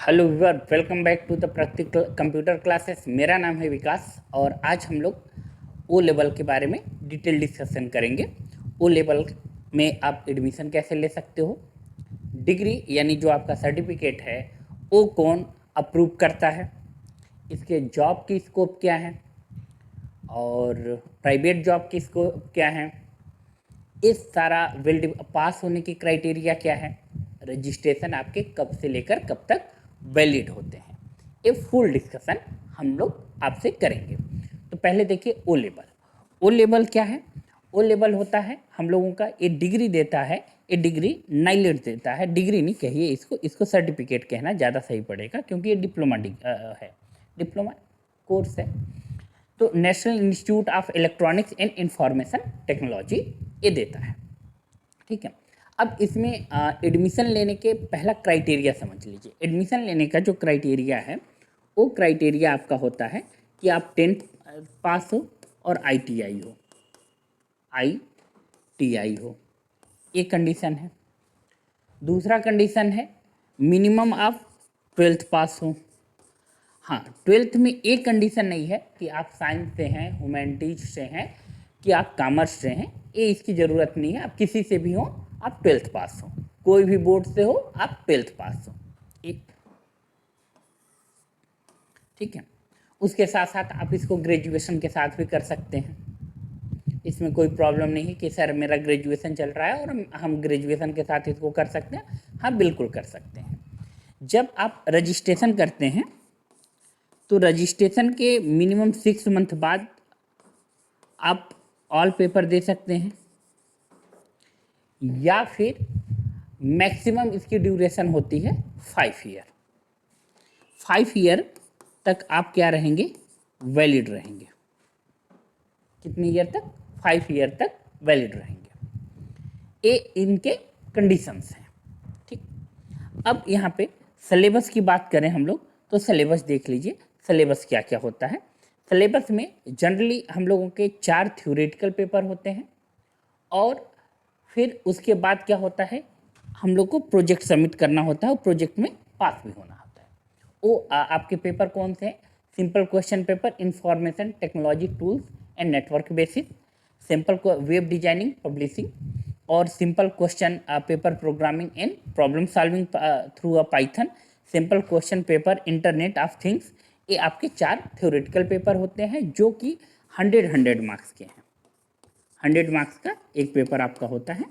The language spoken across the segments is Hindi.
Hello viewer, welcome back to the practical computer classes. मेरा नाम है विकास और आज हम लोग ओ लेवल के बारे में डिटेल डिस्कशन करेंगे। ओ लेवल में आप एडमिशन कैसे ले सकते हो, डिग्री यानी जो आपका सर्टिफिकेट है वो कौन अप्रूव करता है, इसके जॉब की स्कोप क्या है और प्राइवेट जॉब की स्कोप क्या है, इस सारा वेल पास होने की क्राइटेरिया क्या है, रजिस्ट्रेशन आपके कब से लेकर कब तक वैलिड होते हैं, ये फुल डिस्कशन हम लोग आपसे करेंगे। तो पहले देखिए ओ लेवल। ओ लेवल क्या है? ओ लेवल होता है हम लोगों का, ये डिग्री देता है, ये डिग्री नाइलेट देता है। डिग्री नहीं कहिए इसको, इसको सर्टिफिकेट कहना ज़्यादा सही पड़ेगा क्योंकि ये डिप्लोमा है, डिप्लोमा कोर्स है। तो national institute of electronics and information technology ये देता है, ठीक है। अब इसमें एडमिशन लेने के पहला क्राइटेरिया समझ लीजिए। एडमिशन लेने का जो क्राइटेरिया है वो क्राइटेरिया आपका होता है कि आप 10th पास हो और ITI हो, ITI हो, ये कंडीशन है। दूसरा कंडीशन है मिनिमम आप 12th पास हो। हाँ, 12th में एक कंडीशन नहीं है कि आप साइंस से हैं, ह्यूमैनिटीज से हैं, कि आप कॉमर्स से हैं, ये इसकी ज़रूरत नहीं है। आप किसी से भी हो, आप 12th पास हो, कोई भी बोर्ड से हो आप 12th पास हो, एक, ठीक है। उसके साथ साथ आप इसको ग्रेजुएशन के साथ भी कर सकते हैं, इसमें कोई प्रॉब्लम नहीं है कि सर मेरा ग्रेजुएशन चल रहा है और हम ग्रेजुएशन के साथ इसको कर सकते हैं। हाँ, बिल्कुल कर सकते हैं। जब आप रजिस्ट्रेशन करते हैं तो रजिस्ट्रेशन के मिनिमम 6 मंथ बाद आप ऑल पेपर दे सकते हैं, या फिर मैक्सिमम इसकी ड्यूरेशन होती है 5 ईयर। 5 ईयर तक आप क्या रहेंगे, वैलिड रहेंगे। कितने ईयर तक? 5 ईयर तक वैलिड रहेंगे। ये इनके कंडीशंस हैं, ठीक। अब यहाँ पे सिलेबस की बात करें हम लोग तो सिलेबस देख लीजिए, सिलेबस क्या क्या होता है। सिलेबस में जनरली हम लोगों के 4 थ्योरेटिकल पेपर होते हैं और फिर उसके बाद क्या होता है, हम लोग को प्रोजेक्ट सबमिट करना होता है और प्रोजेक्ट में पास भी होना होता है। वो आपके पेपर कौन से हैं? Simple question paper, information technology tools and network basis, simple web designing publishing, और simple question paper programming and problem solving through a Python, simple question paper internet of things. ये आपके 4 थ्योरेटिकल पेपर होते हैं जो कि 100 मार्क्स के हैं। 100 मार्क्स का एक पेपर आपका होता है,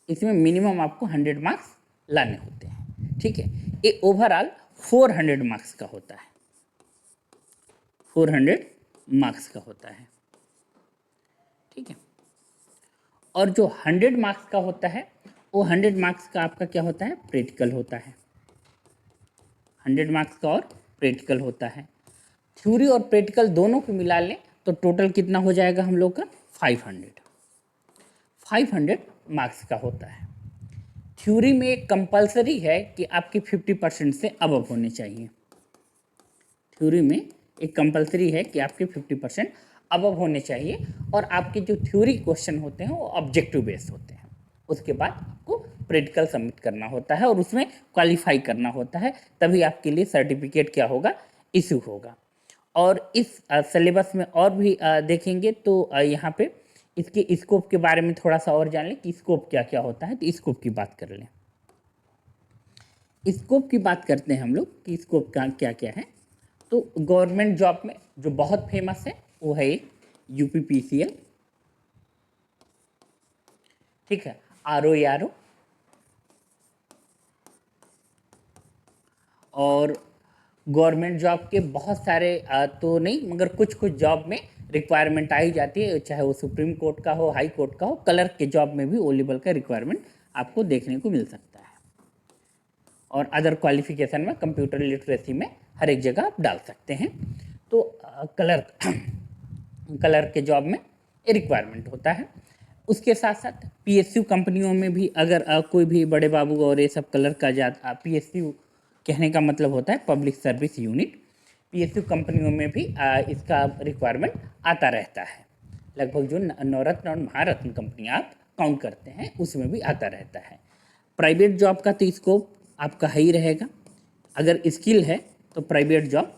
इसमें मिनिमम आपको 100 मार्क्स लाने होते हैं, ठीक है। ये ओवरऑल 400 मार्क्स का होता है, 400 मार्क्स का होता है, ठीक है। और जो 100 मार्क्स का होता है वो 100 मार्क्स का आपका क्या होता है, प्रैक्टिकल होता है। 100 मार्क्स का और प्रैक्टिकल होता है। थ्योरी और प्रैक्टिकल दोनों को मिला लें तो टोटल कितना हो जाएगा हम लोग का, 500 मार्क्स का होता है। थ्योरी में कंपलसरी है कि आपकी 50% से अबव होने चाहिए। थ्योरी में एक कंपलसरी है कि आपके 50% अबव होने चाहिए और आपके जो थ्योरी क्वेश्चन होते हैं वो ऑब्जेक्टिव बेस्ड होते हैं। उसके बाद आपको प्रैक्टिकल सबमिट करना होता है और उसमें क्वालिफाई करना होता है, तभी आपके लिए सर्टिफिकेट क्या होगा, इशू होगा। और इस सिलेबस में और भी देखेंगे तो यहाँ पे इसके स्कोप के बारे में थोड़ा सा और जान लें कि स्कोप क्या क्या होता है। तो स्कोप की बात कर लें, स्कोप की बात करते हैं हम लोग कि स्कोप का क्या क्या है। तो गवर्नमेंट जॉब में जो बहुत फेमस है वो है UPPCL, ठीक है, RO और गवर्नमेंट जॉब के बहुत सारे तो नहीं मगर कुछ कुछ जॉब में रिक्वायरमेंट आई जाती है, चाहे वो सुप्रीम कोर्ट का हो, हाई कोर्ट का हो। क्लर्क के जॉब में भी ओ लेवल का रिक्वायरमेंट आपको देखने को मिल सकता है और अदर क्वालिफिकेशन में कंप्यूटर लिटरेसी में हर एक जगह आप डाल सकते हैं। तो क्लर्क के जॉब में ये रिक्वायरमेंट होता है। उसके साथ साथ PSU कंपनियों में भी अगर कोई भी बड़े बाबू और ये सब क्लर्क का PSU कहने का मतलब होता है पब्लिक सर्विस यूनिट। PSU कंपनियों में भी इसका रिक्वायरमेंट आता रहता है। लगभग जो नवरत्न और महारत्न कंपनियाँ आप काउंट करते हैं उसमें भी आता रहता है। प्राइवेट जॉब का तो स्कोप आपका ही रहेगा, अगर स्किल है तो प्राइवेट जॉब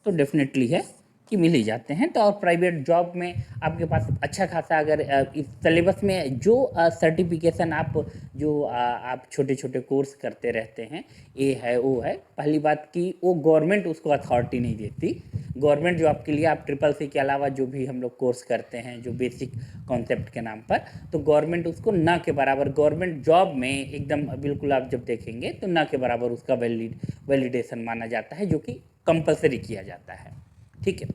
तो डेफिनेटली है कि मिल ही जाते हैं। तो और प्राइवेट जॉब में आपके पास अच्छा खासा अगर इस सिलेबस में जो सर्टिफिकेशन आप जो आप छोटे छोटे कोर्स करते रहते हैं, ये है वो है, पहली बात कि वो गवर्नमेंट उसको अथॉरिटी नहीं देती। गवर्नमेंट जॉब के लिए आप ट्रिपल सी के अलावा जो भी हम लोग कोर्स करते हैं जो बेसिक कॉन्सेप्ट के नाम पर, तो गवर्नमेंट उसको ना के बराबर, गवर्नमेंट जॉब में एकदम बिल्कुल आप जब देखेंगे तो ना के बराबर उसका वैलिडेशन माना जाता है, जो कि कंपलसरी किया जाता है। ठीक है,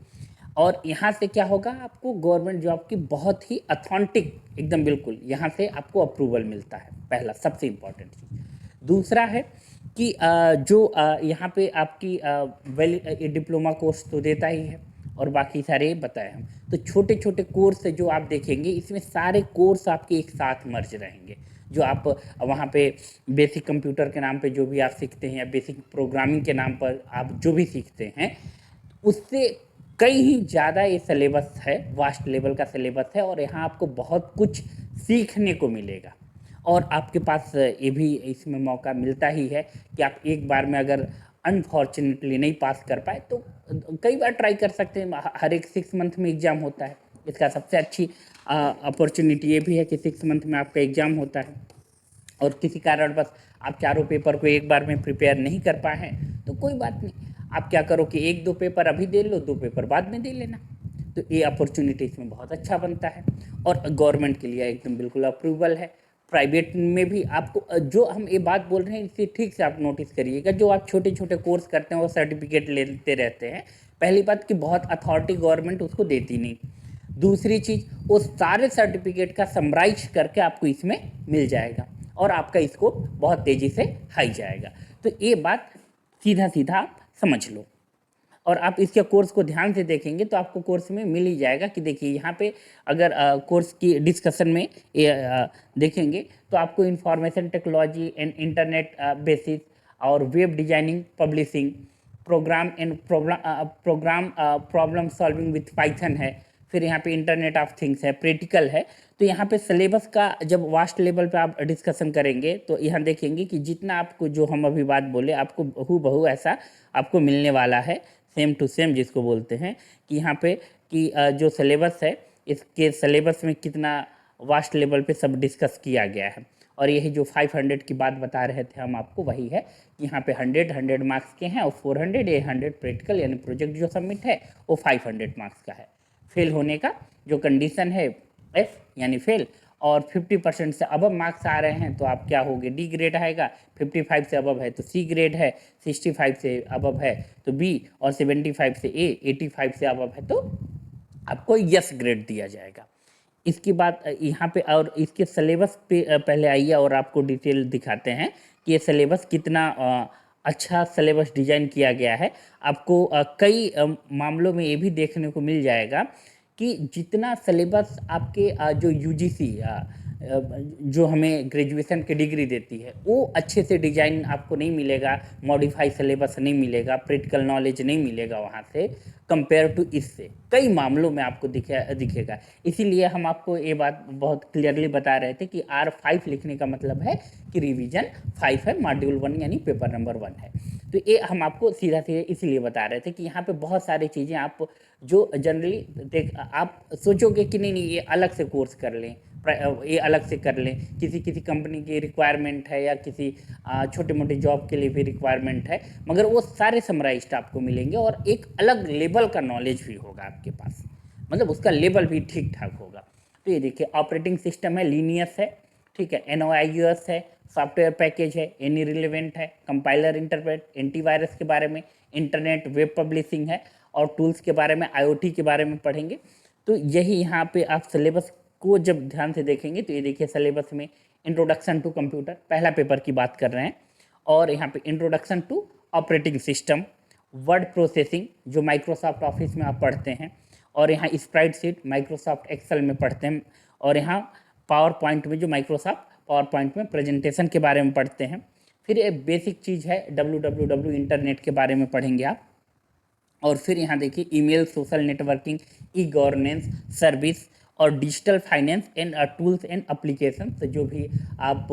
और यहाँ से क्या होगा, आपको गवर्नमेंट जॉब की बहुत ही अथॉन्टिक एकदम बिल्कुल यहाँ से आपको अप्रूवल मिलता है, पहला सबसे इम्पॉर्टेंट चीज़। दूसरा है कि जो यहाँ पे आपकी डिप्लोमा कोर्स तो देता ही है, और बाकी सारे बताए हम। तो छोटे छोटे कोर्स जो आप देखेंगे इसमें सारे कोर्स आपके एक साथ मर्ज रहेंगे। जो आप वहाँ पे बेसिक कंप्यूटर के नाम पे जो भी आप सीखते हैं, या बेसिक प्रोग्रामिंग के नाम पर आप जो भी सीखते हैं, उससे कई ही ज़्यादा ये सिलेबस है, वास्ट लेवल का सिलेबस है, और यहाँ आपको बहुत कुछ सीखने को मिलेगा। और आपके पास ये भी इसमें मौका मिलता ही है कि आप एक बार में अगर अनफॉर्चुनेटली नहीं पास कर पाए तो कई बार ट्राई कर सकते हैं। हर एक 6 मंथ में एग्ज़ाम होता है, इसका सबसे अच्छी अपॉर्चुनिटी ये भी है कि 6 मंथ में आपका एग्ज़ाम होता है, और किसी कारण बस आप चारों पेपर को एक बार में प्रिपेयर नहीं कर पाए हैं तो कोई बात नहीं, आप क्या करो कि 1-2 पेपर अभी दे लो, 2 पेपर बाद में दे लेना। तो ये अपॉर्चुनिटी इसमें बहुत अच्छा बनता है, और गवर्नमेंट के लिए एकदम बिल्कुल अप्रूवल है। प्राइवेट में भी आपको जो हम ये बात बोल रहे हैं इसे ठीक से आप नोटिस करिएगा, जो आप छोटे छोटे कोर्स करते हैं वो सर्टिफिकेट लेते रहते हैं, पहली बात कि बहुत अथॉरिटी गवर्नमेंट उसको देती नहीं। दूसरी चीज़, वो सारे सर्टिफिकेट का समराइज करके आपको इसमें मिल जाएगा, और आपका स्कोप बहुत तेज़ी से हाई जाएगा। तो ये बात सीधा सीधा आप समझ लो, और आप इसके कोर्स को ध्यान से देखेंगे तो आपको कोर्स में मिल ही जाएगा। कि देखिए यहाँ पे अगर कोर्स की डिस्कशन में देखेंगे तो आपको information technology and internet basis, और web designing, publishing, program and program problem solving with Python है। फिर यहाँ पे इंटरनेट ऑफ थिंग्स है, प्रैक्टिकल है। तो यहाँ पे सिलेबस का जब वास्ट लेवल पे आप डिस्कशन करेंगे तो यहाँ देखेंगे कि जितना आपको जो हम अभी बात बोले आपको हूबहू ऐसा आपको मिलने वाला है, सेम टू सेम जिसको बोलते हैं। कि यहाँ पे कि जो सिलेबस है इसके सिलेबस में कितना वास्ट लेवल पे सब डिस्कस किया गया है। और यही जो 500 की बात बता रहे थे हम आपको, वही है। यहाँ पे 100 मार्क्स के हैं, और 400 ये 100 प्रैक्टिकल यानी प्रोजेक्ट जो सबमिट है वो 500 मार्क्स का है। फेल होने का जो कंडीशन है एफ यानी फेल, और 50% से अबव मार्क्स आ रहे हैं तो आप क्या होगे, डी ग्रेड आएगा। 55 से अबव है तो सी ग्रेड है, 65 से अबव है तो बी, और 75 से ए, 85 से अबव है तो आपको यस ग्रेड दिया जाएगा। इसकी बात यहाँ पे, और इसके सिलेबस पे पहले आइए और आपको डिटेल दिखाते हैं कि ये सिलेबस कितना अच्छा सिलेबस डिजाइन किया गया है। आपको कई मामलों में ये भी देखने को मिल जाएगा कि जितना सिलेबस आपके जो यूजीसी जो हमें ग्रेजुएशन की डिग्री देती है वो अच्छे से डिजाइन आपको नहीं मिलेगा, मॉडिफाई सिलेबस नहीं मिलेगा, प्रैक्टिकल नॉलेज नहीं मिलेगा वहाँ से कंपेयर टू इससे कई मामलों में आपको दिखेगा। इसीलिए हम आपको ये बात बहुत क्लियरली बता रहे थे कि R5 लिखने का मतलब है कि रिवीजन 5 है, मॉड्यूल 1 यानी पेपर नंबर 1 है। तो ये हम आपको सीधा सीधे इसलिए बता रहे थे कि यहाँ पे बहुत सारी चीज़ें आप जो जनरली आप सोचोगे कि नहीं ये अलग से कोर्स कर लें, ये अलग से कर लें, किसी कंपनी की रिक्वायरमेंट है या किसी छोटे मोटे जॉब के लिए भी रिक्वायरमेंट है, मगर वो सारे समराइज्ड आपको मिलेंगे और एक अलग लेवल का नॉलेज भी होगा आपके पास, मतलब उसका लेवल भी ठीक ठाक होगा। तो ये देखिए ऑपरेटिंग सिस्टम है, लीनियस है, ठीक है, NOIUS है, सॉफ्टवेयर पैकेज है, एनी रिलेवेंट है, कंपाइलर इंटरप्रेट, एंटीवायरस के बारे में, इंटरनेट वेब पब्लिशिंग है, और टूल्स के बारे में, IoT के बारे में पढ़ेंगे। तो यही यहाँ पे आप सिलेबस को जब ध्यान से देखेंगे तो ये देखिए सिलेबस में इंट्रोडक्शन टू कंप्यूटर पहला पेपर की बात कर रहे हैं, और यहाँ पे introduction to operating system, word processing जो माइक्रोसॉफ्ट ऑफिस में आप पढ़ते हैं, और यहाँ स्प्रेडशीट माइक्रोसॉफ्ट एक्सेल में पढ़ते हैं, और यहाँ पावर पॉइंट में जो माइक्रोसॉफ्ट पावर पॉइंट में प्रेजेंटेशन के बारे में पढ़ते हैं। फिर एक बेसिक चीज़ है www इंटरनेट के बारे में पढ़ेंगे आप। और फिर यहाँ देखिए email, social networking, e governance, service, और digital finance and tools and application, तो जो भी आप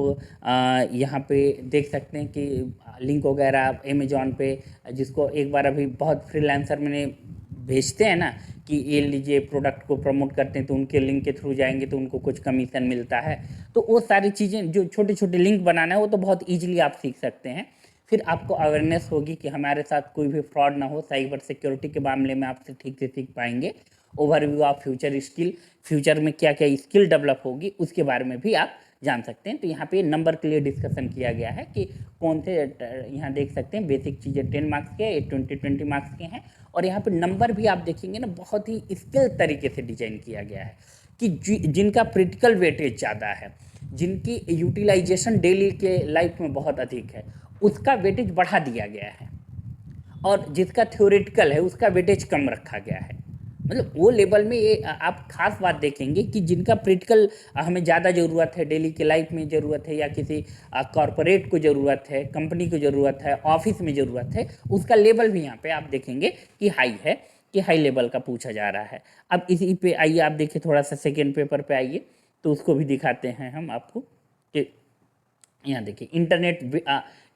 यहाँ पे देख सकते हैं कि लिंक वगैरह अमेजोन पे, जिसको एक बार अभी बहुत फ्रीलांसर मैंने भेजते हैं ना कि ये लीजिए प्रोडक्ट को प्रमोट करते हैं तो उनके लिंक के थ्रू जाएंगे तो उनको कुछ कमीशन मिलता है। तो वो सारी चीज़ें जो छोटे छोटे लिंक बनाना है वो तो बहुत ईजिली आप सीख सकते हैं। फिर आपको अवेयरनेस होगी कि हमारे साथ कोई भी फ्रॉड ना हो, साइबर सिक्योरिटी के मामले में आपसे ठीक से सीख पाएंगे। Overview of future skill, future में क्या क्या स्किल डेवलप होगी उसके बारे में भी आप जान सकते हैं। तो यहाँ पे नंबर के लिए डिस्कशन किया गया है कि कौन से, यहाँ देख सकते हैं बेसिक चीज़ें 10 मार्क्स के, 20 मार्क्स के हैं। और यहाँ पे नंबर भी आप देखेंगे ना बहुत ही स्किल तरीके से डिजाइन किया गया है कि जिनका प्रैक्टिकल वेटेज ज़्यादा है, जिनकी यूटिलाइजेशन डेली के लाइफ में बहुत अधिक है, उसका वेटेज बढ़ा दिया गया है। और जिसका थ्योरेटिकल है उसका वेटेज कम रखा गया है। मतलब वो लेवल में ये आप खास बात देखेंगे कि जिनका प्रैक्टिकल हमें ज़्यादा ज़रूरत है, डेली के लाइफ में ज़रूरत है, या किसी कॉरपोरेट को ज़रूरत है, कंपनी को ज़रूरत है, ऑफिस में ज़रूरत है, उसका लेवल भी यहाँ पे आप देखेंगे कि हाई है, कि हाई लेवल का पूछा जा रहा है। अब इसी पे आइए आप देखिए, थोड़ा सा सेकेंड पेपर पे आइए तो उसको भी दिखाते हैं हम आपको कि यहाँ देखिए internet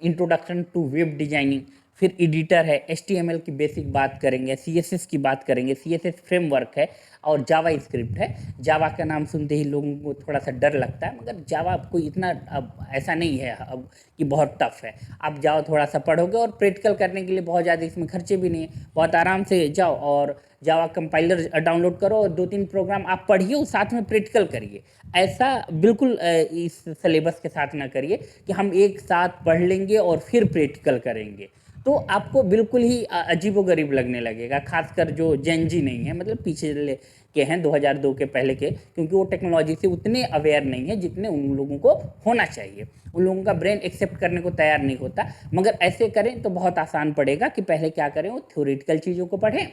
introduction to web designing, फिर एडिटर है, HTML की बेसिक बात करेंगे, CSS की बात करेंगे, CSS फ्रेमवर्क है, और जावा स्क्रिप्ट है। जावा का नाम सुनते ही लोगों को थोड़ा सा डर लगता है, मगर जावा कोई इतना अब ऐसा नहीं है अब कि बहुत टफ है। आप जाओ थोड़ा सा पढ़ोगे और प्रैक्टिकल करने के लिए बहुत ज़्यादा इसमें खर्चे भी नहीं है, बहुत आराम से जाओ और जावा कंपाइलर डाउनलोड करो और 2-3 प्रोग्राम आप पढ़िए और साथ में प्रैक्टिकल करिए। ऐसा बिल्कुल इस सिलेबस के साथ ना करिए कि हम एक साथ पढ़ लेंगे और फिर प्रैक्टिकल करेंगे, तो आपको बिल्कुल ही अजीबोगरीब लगने लगेगा। खासकर जो जेनजी नहीं है, मतलब पीछे के हैं 2002 के पहले के, क्योंकि वो टेक्नोलॉजी से उतने अवेयर नहीं है जितने उन लोगों को होना चाहिए। उन लोगों का ब्रेन एक्सेप्ट करने को तैयार नहीं होता। मगर ऐसे करें तो बहुत आसान पड़ेगा कि पहले क्या करें, वो थ्योरेटिकल चीज़ों को पढ़ें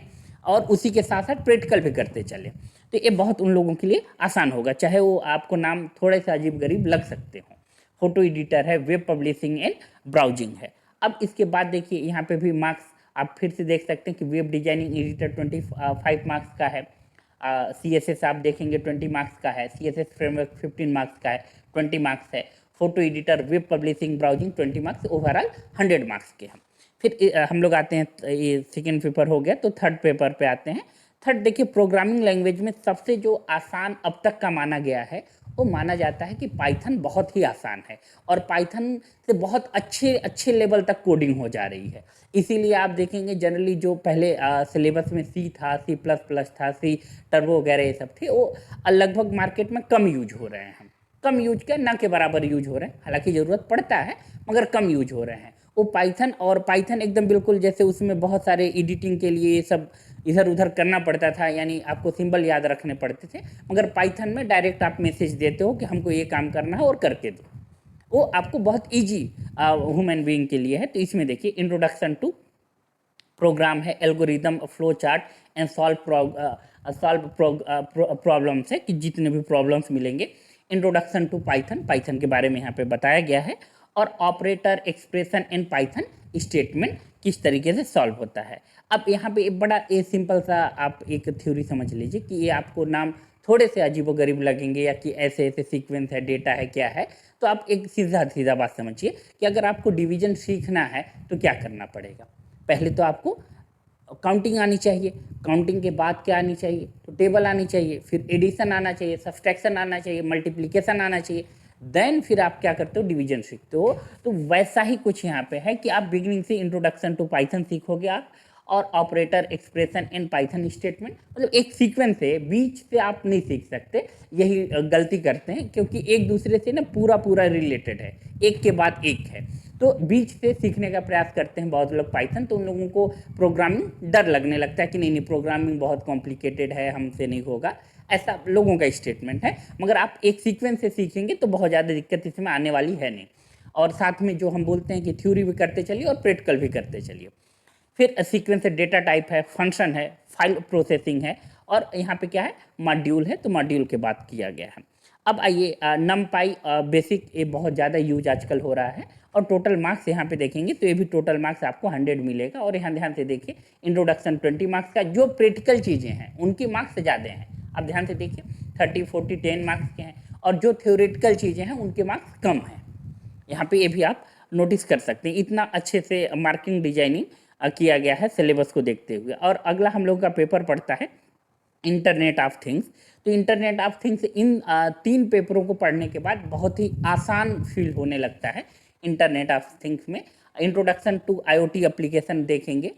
और उसी के साथ साथ प्रैक्टिकल भी करते चलें। तो ये बहुत उन लोगों के लिए आसान होगा, चाहे वो आपको नाम थोड़े से अजीब गरीब लग सकते हों। फोटो एडिटर है, वेब पब्लिशिंग एंड ब्राउजिंग है। अब इसके बाद देखिए यहाँ पे भी मार्क्स आप फिर से देख सकते हैं कि वेब डिजाइनिंग एडिटर 25 मार्क्स का है, CSS आप देखेंगे 20 मार्क्स का है, CSS फ्रेमवर्क 15 मार्क्स का है, 20 मार्क्स है, photo editor, web publishing, browsing 20 marks, overall 100 marks के हैं। फिर हम लोग आते हैं, ये सेकेंड पेपर हो गया, तो थर्ड पेपर पे आते हैं। थर्ड देखिए, प्रोग्रामिंग लैंग्वेज में सबसे जो आसान अब तक का माना गया है, वो माना जाता है कि पाइथन बहुत ही आसान है और पाइथन से बहुत अच्छे अच्छे लेवल तक कोडिंग हो जा रही है। इसीलिए आप देखेंगे जनरली जो पहले सिलेबस में C था, C++ था, C टर्बो वगैरह ये सब थे, वो लगभग मार्केट में कम यूज हो रहे हैं। कम यूज क्या, ना के बराबर यूज हो रहे हैं, हालांकि ज़रूरत पड़ता है मगर कम यूज हो रहे हैं। वो पाइथन, और पाइथन एकदम बिल्कुल जैसे उसमें बहुत सारे एडिटिंग के लिए ये सब इधर उधर करना पड़ता था, यानी आपको सिंबल याद रखने पड़ते थे, मगर पाइथन में डायरेक्ट आप मैसेज देते हो कि हमको ये काम करना है और करके दो। वो आपको बहुत ईजी ह्यूमन बीइंग के लिए है। तो इसमें देखिए इंट्रोडक्शन टू प्रोग्राम है, algorithm, flow chart and solve problems है कि जितने भी प्रॉब्लम्स मिलेंगे। इंट्रोडक्शन टू पाइथन, पाइथन के बारे में यहाँ पे बताया गया है, और operator, expression and Python statement किस तरीके से सॉल्व होता है। अब यहाँ पे एक बड़ा ये सिंपल सा आप एक थ्योरी समझ लीजिए कि ये आपको नाम थोड़े से अजीबोगरीब लगेंगे या कि ऐसे ऐसे सीक्वेंस है, डेटा है, क्या है, तो आप एक सीधा सीधा बात समझिए कि अगर आपको डिवीजन सीखना है तो क्या करना पड़ेगा। पहले तो आपको काउंटिंग आनी चाहिए, काउंटिंग के बाद क्या आनी चाहिए, तो टेबल आनी चाहिए, फिर एडिशन आना चाहिए, सब्सट्रैक्शन आना चाहिए, मल्टीप्लिकेशन आना चाहिए, देन फिर आप क्या करते हो, डिवीजन सीखते हो। तो वैसा ही कुछ यहाँ पे है कि आप बिगिनिंग से इंट्रोडक्शन टू पाइथन सीखोगे आप, और operator, expression in Python statement, मतलब एक सीक्वेंस है, बीच से आप नहीं सीख सकते। यही गलती करते हैं क्योंकि एक दूसरे से ना पूरा पूरा रिलेटेड है, एक के बाद एक है, तो बीच से सीखने का प्रयास करते हैं बहुत लोग पाइथन। तो उन लोगों को प्रोग्रामिंग डर लगने लगता है कि नहीं नहीं प्रोग्रामिंग बहुत कॉम्प्लिकेटेड है, हमसे नहीं होगा, ऐसा लोगों का स्टेटमेंट है। मगर आप एक सीक्वेंस से सीखेंगे तो बहुत ज़्यादा दिक्कत इसमें आने वाली है नहीं। और साथ में जो हम बोलते हैं कि थ्योरी भी करते चलिए और प्रैक्टिकल भी करते चलिए। फिर सीक्वेंस है, डेटा टाइप है, फंक्शन है, फाइल प्रोसेसिंग है, और यहाँ पे क्या है, मॉड्यूल है, तो मॉड्यूल के बात किया गया है। अब आइए नमपाई बेसिक, ये बहुत ज़्यादा यूज आजकल हो रहा है, और टोटल मार्क्स यहाँ पे देखेंगे तो ये भी टोटल मार्क्स आपको 100 मिलेगा। और यहाँ ध्यान से देखिए, इंट्रोडक्शन 20 मार्क्स का, जो प्रैक्टिकल चीज़ें हैं उनकी मार्क्स ज़्यादा हैं। अब ध्यान से देखिए, 30, 40, 10 मार्क्स के हैं, और जो थ्योरेटिकल चीज़ें हैं उनके मार्क्स कम हैं। यहाँ पे ये भी आप नोटिस कर सकते हैं, इतना अच्छे से मार्किंग डिजाइनिंग किया गया है सिलेबस को देखते हुए। और अगला हम लोग का पेपर पड़ता है इंटरनेट ऑफ थिंग्स। तो इंटरनेट ऑफ थिंग्स इन 3 पेपरों को पढ़ने के बाद बहुत ही आसान फील होने लगता है। इंटरनेट ऑफ थिंग्स में इंट्रोडक्शन टू आईओटी एप्लीकेशन देखेंगे,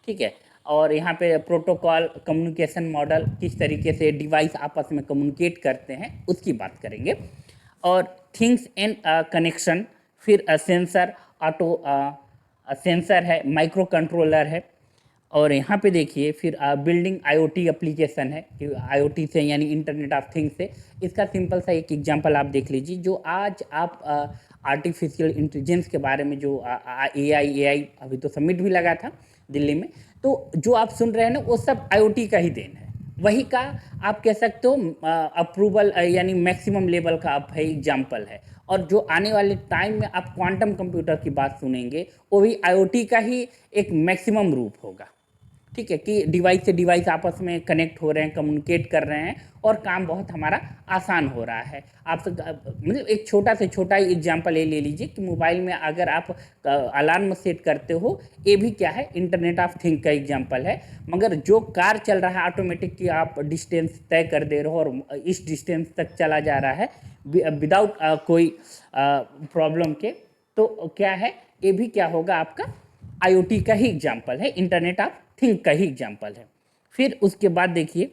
ठीक है, और यहाँ पे प्रोटोकॉल, कम्युनिकेशन मॉडल, किस तरीके से डिवाइस आपस में कम्युनिकेट करते हैं उसकी बात करेंगे, और थिंग्स एंड कनेक्शन, फिर सेंसर, ऑटो सेंसर है, माइक्रो कंट्रोलर है, और यहाँ पे देखिए फिर बिल्डिंग आईओटी एप्लीकेशन है कि आईओटी से यानी इंटरनेट ऑफ थिंग्स से। इसका सिंपल सा एक एग्जांपल आप देख लीजिए, जो आज आप आर्टिफिशियल इंटेलिजेंस के बारे में जो एआई अभी तो समिट भी लगा था दिल्ली में, तो जो आप सुन रहे हैं ना वो सब आईओटी का ही देन है। वही का आप कह सकते हो अप्रूवल यानी मैक्सिमम लेवल का आप है एग्जाम्पल है। और जो आने वाले टाइम में आप क्वांटम कंप्यूटर की बात सुनेंगे वो भी आईओटी का ही एक मैक्सिमम रूप होगा, ठीक है, कि डिवाइस से डिवाइस आपस में कनेक्ट हो रहे हैं, कम्युनिकेट कर रहे हैं, और काम बहुत हमारा आसान हो रहा है। आप मतलब एक छोटा से छोटा ही एग्जांपल ये ले लीजिए कि मोबाइल में अगर आप अलार्म सेट करते हो, ये भी क्या है, इंटरनेट ऑफ थिंग का एग्जांपल है। मगर जो कार चल रहा है ऑटोमेटिक कि आप डिस्टेंस तय कर दे रहे हो और इस डिस्टेंस तक चला जा रहा है विदाउट कोई प्रॉब्लम के, तो क्या है, ये भी क्या होगा, आपका आईओटी का ही एग्जांपल है, इंटरनेट ऑफ थिंग का ही एग्जांपल है। फिर उसके बाद देखिए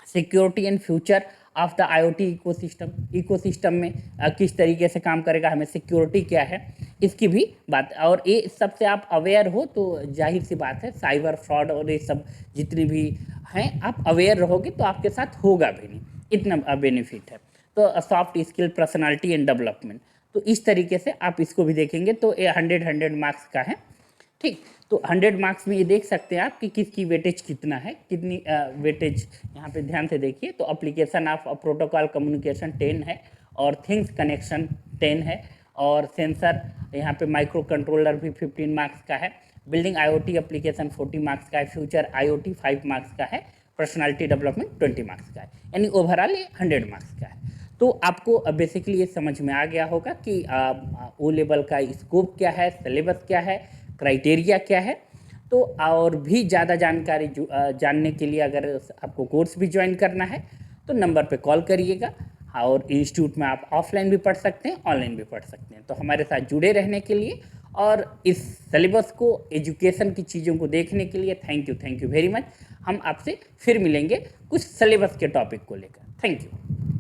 security and future of the IoT ecosystem में किस तरीके से काम करेगा, हमें सिक्योरिटी क्या है इसकी भी बात। और ये सबसे आप अवेयर हो तो जाहिर सी बात है साइबर फ्रॉड और ये सब जितनी भी हैं आप अवेयर रहोगे तो आपके साथ होगा भी नहीं, इतना बेनिफिट है। तो soft skill, personality and development, तो इस तरीके से आप इसको भी देखेंगे तो ये 100 मार्क्स का है, ठीक। तो 100 मार्क्स में ये देख सकते हैं आप कि किसकी वेटेज कितना है, कितनी वेटेज यहाँ पे ध्यान से देखिए। तो एप्लीकेशन ऑफ प्रोटोकॉल कम्युनिकेशन 10 है, और थिंग्स कनेक्शन 10 है, और सेंसर यहाँ पे माइक्रो कंट्रोलर भी 15 मार्क्स का है, बिल्डिंग आईओटी एप्लीकेशन 40 मार्क्स का है, फ्यूचर आईओटी 5 मार्क्स का है, पर्सनालिटी डेवलपमेंट 20 मार्क्स का है, यानी ओवरऑल ये 100 मार्क्स का है। तो आपको बेसिकली ये समझ में आ गया होगा कि ओ लेवल का स्कोप क्या है, सिलेबस क्या है, क्राइटेरिया क्या है। तो और भी ज़्यादा जानकारी जानने के लिए अगर आपको कोर्स भी ज्वाइन करना है तो नंबर पे कॉल करिएगा, और इंस्टीट्यूट में आप ऑफलाइन भी पढ़ सकते हैं, ऑनलाइन भी पढ़ सकते हैं। तो हमारे साथ जुड़े रहने के लिए और इस सिलेबस को, एजुकेशन की चीज़ों को देखने के लिए थैंक यू वेरी मच। हम आपसे फिर मिलेंगे कुछ सिलेबस के टॉपिक को लेकर। Thank you.